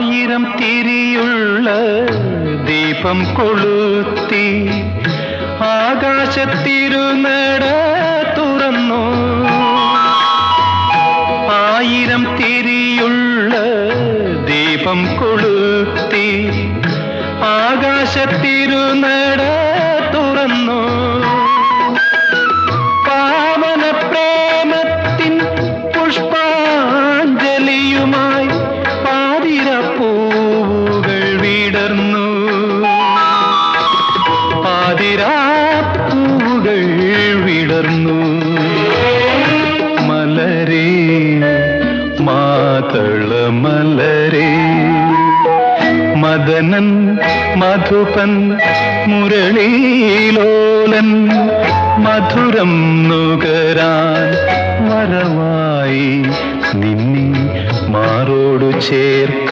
ആയിരം തിരിയുള്ള ദീപം കൊളുത്തി ആകാശത്തിരുനട തുറന്നു. ആയിരം തിരിയുള്ള ദീപം കൊളുത്തി ആകാശത്തിരുനട തുറന്നു. പാവന പ്രേമത്തിൻ പുഷ്പാഞ്ജലിയുമായി പാതിരപ്പൂവുകൾ വിടർന്നു. പാതിരാപ്പൂവുകൾ വിടർന്നു. മലരേ മാതളമലരേ മദനൻ മധുപൻ മുരളീലോലൻ മധുരം നുകരാൻ വരവായി നിന്നെ മാറോടു ചേർക്ക